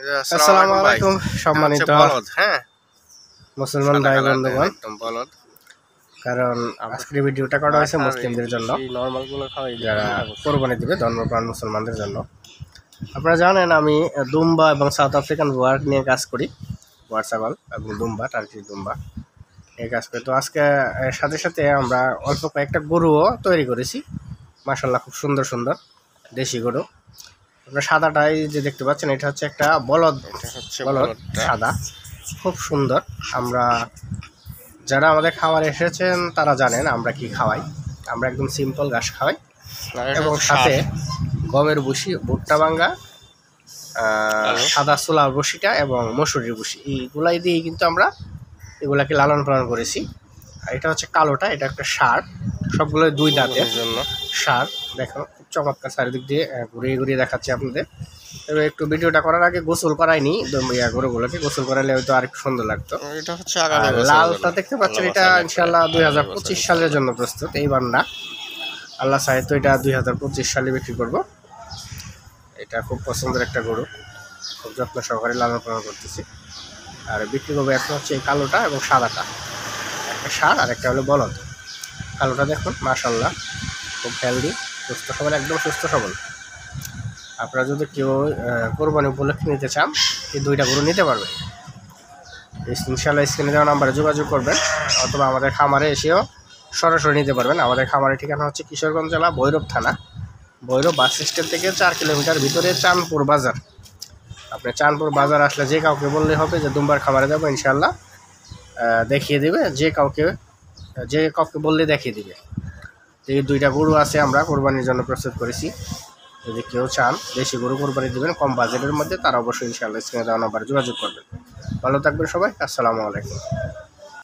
আসসালামু আলাইকুম সম্মানিত হ্যাঁ মুসলমান ভাই বন্ধুগণ, একদম বলদ। কারণ আজকের ভিডিওটা করা হয়েছে মুসলিমদের জন্য, যারা কোরবানি দিবে ধর্মপ্রাণ মুসলমানদের জন্য। আপনারা জানেন আমি দুম্বা এবং সাউথ আফ্রিকান ওয়ার্ক নিয়ে কাজ করি, ওয়ার ছাগল এবং দুম্বা, টার্কিশ দুম্বা নিয়ে কাজ করি। তো আজকে এর সাথে সাথে আমরা অল্প কয়েকটা গরুও তৈরি করেছি, মাশাআল্লাহ খুব সুন্দর সুন্দর দেশি গরু। আপনার সাদাটাই যে দেখতে পাচ্ছেন এটা হচ্ছে একটা বলদ, বলদ সাদা, খুব সুন্দর। আমরা যারা আমাদের খামারে এসেছেন তারা জানেন আমরা কি খাওয়াই। আমরা একদম সিম্পল ঘাস খাওয়াই এবং সাথে গমের ভুসি, ভুট্টা ভাঙ্গা, সাদা ছোলার বসিটা এবং মসুরির বসি, এইগুলাই দিয়েই কিন্তু আমরা এগুলাকে লালন পালন করেছি। আর এটা হচ্ছে কালোটা, এটা একটা ষাঁড়, সবগুলোই দুই দাঁতের জন্য ষাঁড়। দেখো খুব চমৎকার, চারিদিক দিয়ে ঘুরিয়ে ঘুরিয়ে দেখাচ্ছি আপনাদের। তবে একটু ভিডিওটা করার আগে গোসল করাইনি গরুগুলোকে, গোসল করাইলে হয়তো আর একটু সুন্দর লাগতো। এটা হচ্ছে লালটা দেখতে পাচ্ছেন, এটা ইনশাল্লাহ 2025 সালের জন্য প্রস্তুত। এইবার না, আল্লাহ চাহে তো এটা 2025 সালে বিক্রি করব। এটা খুব পছন্দের একটা গরু, খুব যত্ন সহকারে লালন পালন করতেছি। আর বিক্রি করবো এখন হচ্ছে এই কালোটা এবং সাদাটা, একটা ষাঁড় আর একটা হলো বলদ। কালোটা দেখুন মাশাআল্লাহ খুব হেলদি, সুস্থ সবল, একদম সুস্থ সবল। আপনারা যদি কেউ কোরবানি উপলক্ষে নিতে চান, এই দুইটা গরু নিতে পারবেন। ইনশাআল্লাহ স্ক্রিনে দেওয়া নাম্বারে যোগাযোগ করবেন, অথবা আমাদের খামারে এসেও সরাসরি নিতে পারবেন। আমাদের খামারের ঠিকানা হচ্ছে কিশোরগঞ্জ জেলা, ভৈরব থানা, ভৈরব বাস স্ট্যান্ড থেকে 4 কিলোমিটার ভিতরে চাঁদপুর বাজার। আপনি চাঁদপুর বাজার আসলে যে কাউকে বললে হবে যে দুম্বার খামারে যাবো, ইনশাআল্লাহ দেখিয়ে দেবে। যে কাউকে বললে দেখিয়ে দিবে। এই দুইটা গরু আছে আমরা কোরবানির জন্য প্রস্তুত করেছি। যদি কেউ চান দেশি গরু কোরবানি দেবেন কম বাজেটের মধ্যে, তারা অবশ্যই ইনশাআল্লাহ স্ক্রিনে দেওয়া নাম্বারে যোগাযোগ করবেন। ভালো থাকবেন সবাই, আসসালামু আলাইকুম।